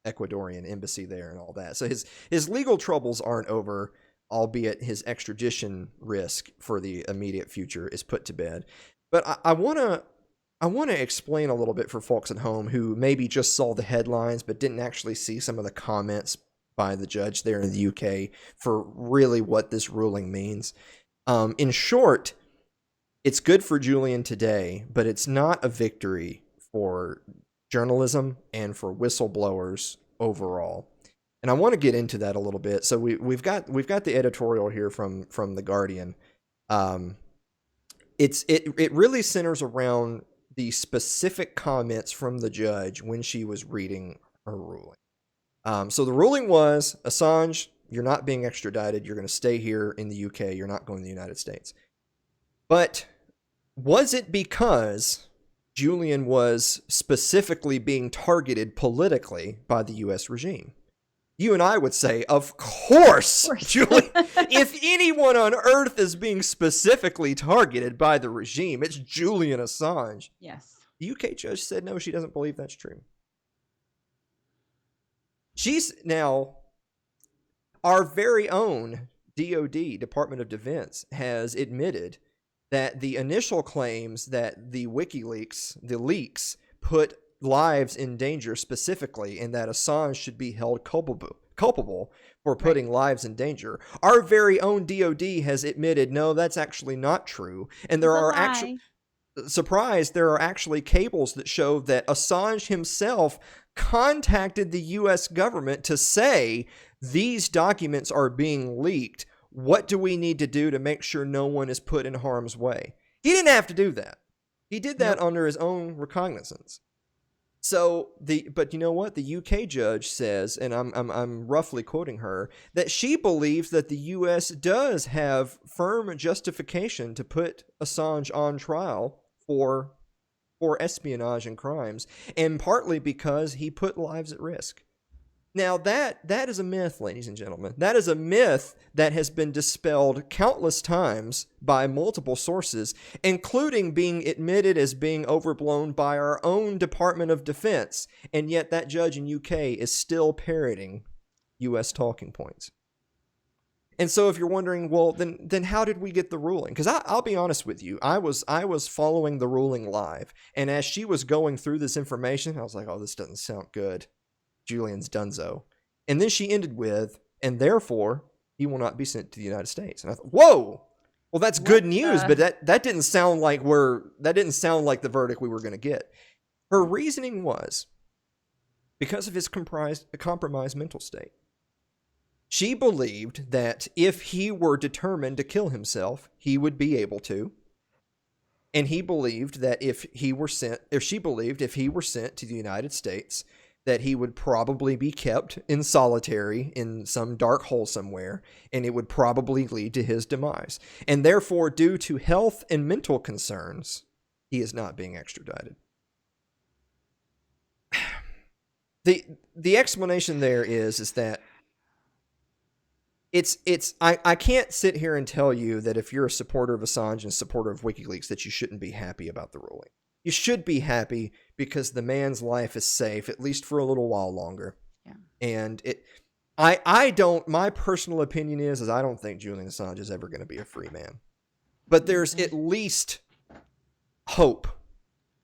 Ecuadorian embassy there and all that. So his legal troubles aren't over, albeit his extradition risk for the immediate future is put to bed. But I want to explain a little bit for folks at home who maybe just saw the headlines but didn't actually see some of the comments by the judge there in the UK for really what this ruling means. In short, it's good for Julian today, but it's not a victory for journalism and for whistleblowers overall. And I want to get into that a little bit. So we've got the editorial here from The Guardian. It really centers around the specific comments from the judge when she was reading her ruling. So the ruling was, Assange, you're not being extradited. You're going to stay here in the UK. You're not going to the United States. But was it because Julian was specifically being targeted politically by the U.S. regime. You and I would say, of course. Julian. If anyone on earth is being specifically targeted by the regime, it's Julian Assange. Yes. The UK judge said no, she doesn't believe that's true. She's now, our very own DOD, Department of Defense, has admitted that the initial claims that the WikiLeaks, the leaks, put lives in danger specifically, and that Assange should be held culpable for putting lives in danger. Our very own DOD has admitted, no, that's actually not true. And there are actually, surprise, there are actually cables that show that Assange himself contacted the US government to say, these documents are being leaked. What do we need to do to make sure no one is put in harm's way? He didn't have to do that. He did that under his own recognizance. So but you know what? The UK judge says, and I'm roughly quoting her, that she believes that the US does have firm justification to put Assange on trial for espionage and crimes, and partly because he put lives at risk. Now that is a myth, ladies and gentlemen. That is a myth that has been dispelled countless times by multiple sources, including being admitted as being overblown by our own Department of Defense. And yet that judge in UK is still parroting US talking points. And so if you're wondering, well, then how did we get the ruling? Because I'll be honest with you, I was following the ruling live, and as she was going through this information, I was like, oh, this doesn't sound good. Julian's donezo. And then she ended with, and therefore, he will not be sent to the United States. And I thought, whoa! Well, that's good news, but that didn't sound like the verdict we were going to get. Her reasoning was because of his compromised mental state. She believed that if he were determined to kill himself, he would be able to. And he believed that if he were sent to the United States, that he would probably be kept in solitary in some dark hole somewhere, and it would probably lead to his demise. And therefore, due to health and mental concerns, he is not being extradited. The explanation there is that I can't sit here and tell you that if you're a supporter of Assange and a supporter of WikiLeaks that you shouldn't be happy about the ruling. You should be happy because the man's life is safe, at least for a little while longer. Yeah. And my personal opinion is I don't think Julian Assange is ever going to be a free man. But there's at least hope.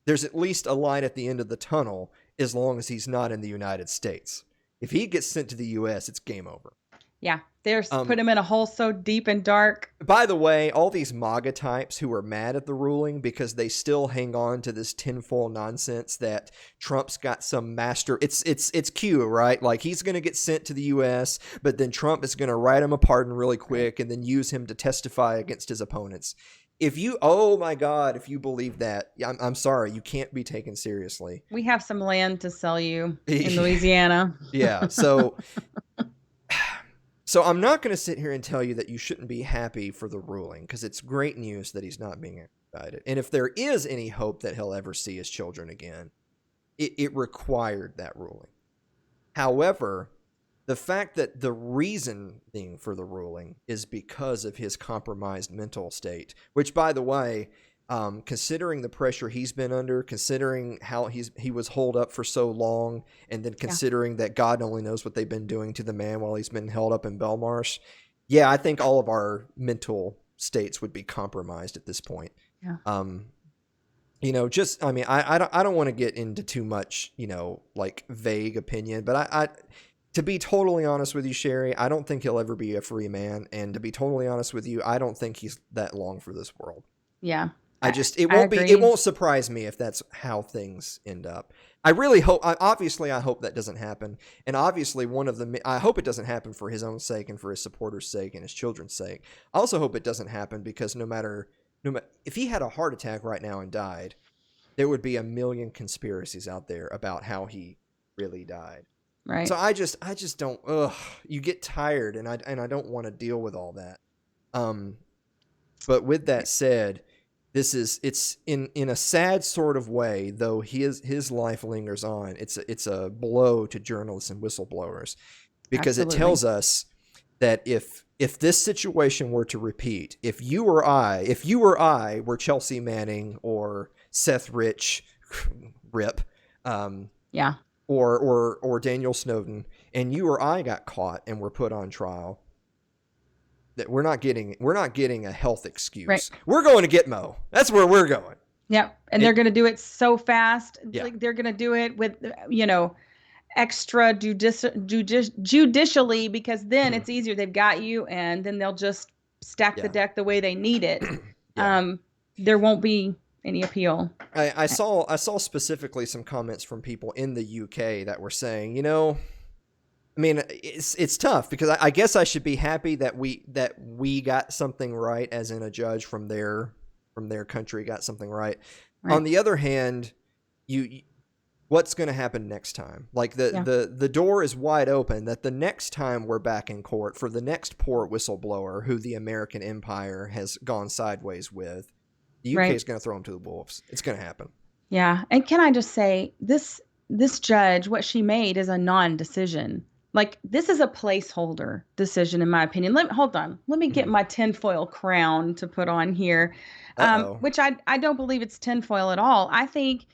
There's at least a light at the end of the tunnel as long as he's not in the United States. If he gets sent to the U.S., it's game over. Yeah, put him in a hole so deep and dark. By the way, all these MAGA types who are mad at the ruling because they still hang on to this tinfoil nonsense that Trump's got some master. It's Q, right? Like he's going to get sent to the U.S., but then Trump is going to write him a pardon really quick and then use him to testify against his opponents. Oh my God, if you believe that, I'm sorry, you can't be taken seriously. We have some land to sell you in Louisiana. Yeah, so I'm not going to sit here and tell you that you shouldn't be happy for the ruling, because it's great news that he's not being extradited. And if there is any hope that he'll ever see his children again, it required that ruling. However, the fact that the reasoning for the ruling is because of his compromised mental state, which, by the way, considering the pressure he's been under, considering how he was holed up for so long, and then considering that God only knows what they've been doing to the man while he's been held up in Belmarsh, I think all of our mental states would be compromised at this point. Yeah. I don't want to get into too much, like vague opinion, but I to be totally honest with you, Sherry, I don't think he'll ever be a free man, and to be totally honest with you, I don't think he's that long for this world. Yeah. It won't surprise me if that's how things end up. I really hope, obviously I hope that doesn't happen. And obviously I hope it doesn't happen for his own sake and for his supporters' sake and his children's sake. I also hope it doesn't happen because no matter, if he had a heart attack right now and died, there would be a million conspiracies out there about how he really died. Right. So I just don't, you get tired and I don't want to deal with all that. But with that said, it's in a sad sort of way, though his life lingers on. It's a blow to journalists and whistleblowers, because Absolutely. it tells us that if this situation were to repeat, if you or I were Chelsea Manning or Seth Rich, rip, Yeah. or Daniel Snowden, and you or I got caught and were put on trial, that we're not getting a health excuse. Right. We're going to Gitmo. That's where we're going. Yeah. And they're going to do it so fast. Yeah. Like they're going to do it with, extra judicially, because then it's easier. They've got you, and then they'll just stack the deck the way they need it. Yeah. There won't be any appeal. I saw specifically some comments from people in the UK that were saying, I mean, it's tough, because I guess I should be happy that we got something right, as in a judge from their country got something right. On the other hand, what's going to happen next time? Like the door is wide open that the next time we're back in court for the next poor whistleblower who the American empire has gone sideways with, the UK is going to throw him to the wolves. It's going to happen. Yeah. And can I just say, this judge, what she made is a non-decision. Like, this is a placeholder decision, in my opinion. Hold on. Let me get my tinfoil crown to put on here, which I don't believe it's tinfoil at all. I think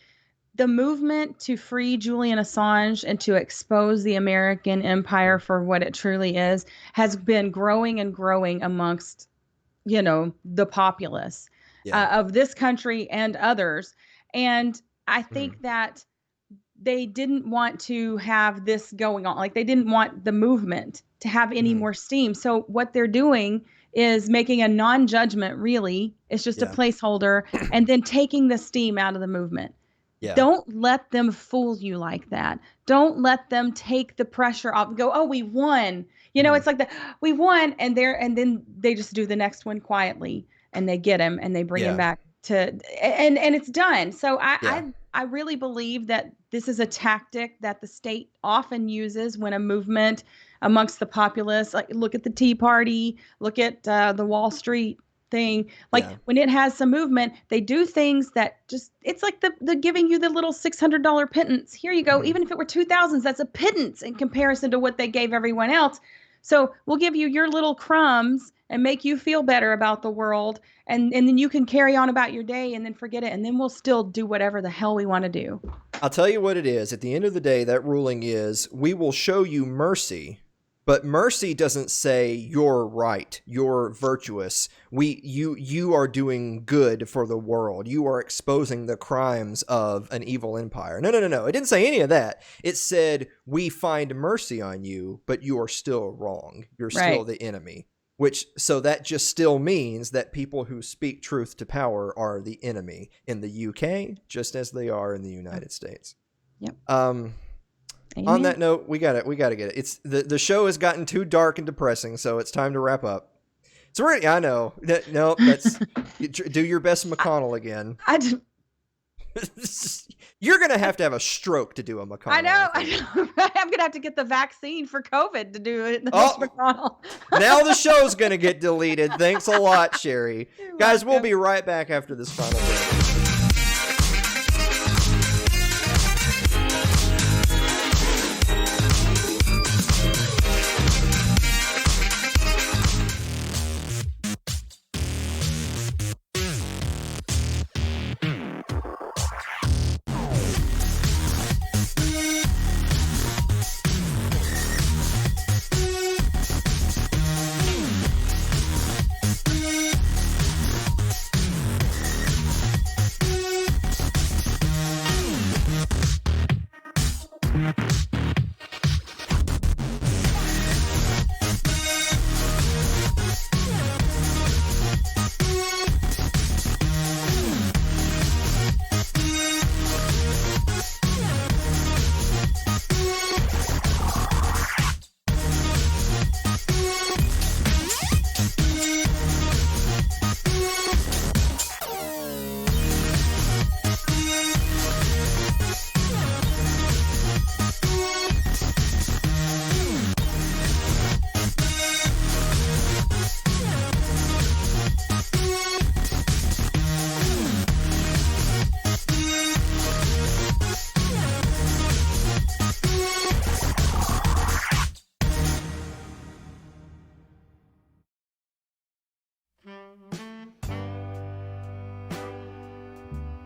the movement to free Julian Assange and to expose the American empire for what it truly is has been growing and growing amongst, the populace of this country and others. And I think that they didn't want to have this going on. Like, they didn't want the movement to have any more steam. So what they're doing is making a non-judgment, really. It's just a placeholder, and then taking the steam out of the movement. Yeah. Don't let them fool you like that. Don't let them take the pressure off and go, oh, we won. It's like we won, and then they just do the next one quietly, and they get him and they bring him back and it's done. So I really believe that this is a tactic that the state often uses when a movement amongst the populace, like look at the Tea Party, look at the Wall Street thing. Like when it has some movement, they do things that just, it's like the giving you the little $600 pittance. Here you go. Even if it were 2000s, that's a pittance in comparison to what they gave everyone else. So we'll give you your little crumbs and make you feel better about the world. And then you can carry on about your day and then forget it. And then we'll still do whatever the hell we want to do. I'll tell you what it is. At the end of the day, that ruling is, we will show you mercy, but mercy doesn't say you're right, you're virtuous. You are doing good for the world. You are exposing the crimes of an evil empire. No. It didn't say any of that. It said, we find mercy on you, but you are still wrong. You're still the enemy. So that just still means that people who speak truth to power are the enemy in the UK, just as they are in the United States. Yep. On that note, we got to get it. It's the show has gotten too dark and depressing, so it's time to wrap up. So I know. No, that's do your best McConnell again. You're going to have a stroke to do a McConnell. I know. I'm going to have to get the vaccine for COVID to do it. McConnell. Now the show's going to get deleted. Thanks a lot, Sherry. Guys, we'll be right back after this final break.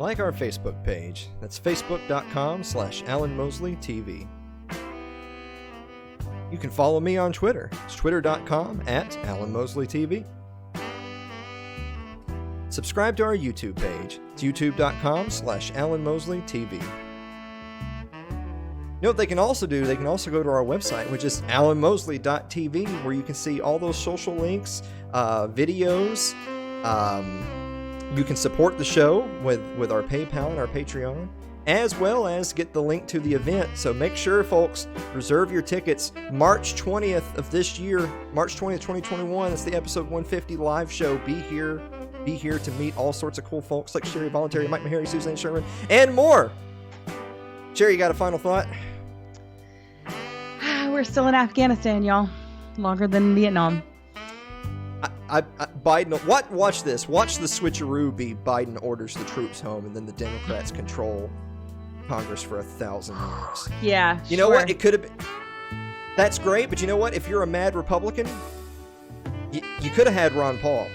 like our Facebook page. That's facebook.com/AlanMosleyTV. You can follow me on Twitter. It's twitter.com/AlanMosleyTV. Subscribe to our YouTube page. It's youtube.com/AlanMosleyTV. You know what they can also do? They can also go to our website, which is alanmosley.tv, where you can see all those social links, videos. You can support the show with our PayPal and our Patreon, as well as get the link to the event. So make sure, folks, reserve your tickets. March 20th of this year, March 20th, 2021. It's the episode 150 live show. Be here to meet all sorts of cool folks like Sherry Voluntary, Mike Maharry, Suzanne Sherman, and more. Sherry, you got a final thought? We're still in Afghanistan, y'all. Longer than Vietnam. Biden, watch this. Watch the switcheroo be Biden orders the troops home, and then the Democrats control Congress for 1,000 years. Yeah, You know what? It could have been. That's great, but you know what? If you're a mad Republican, you could have had Ron Paul.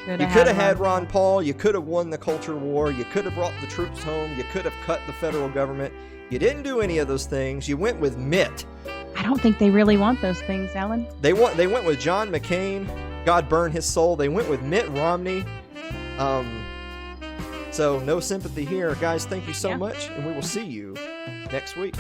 You could have had Ron Paul. You could have won the culture war. You could have brought the troops home. You could have cut the federal government. You didn't do any of those things. You went with Mitt. I don't think they really want those things, Alan. They went with John McCain. God burn his soul. They went with Mitt Romney. So no sympathy here. Guys, thank you so much, and we will see you next week.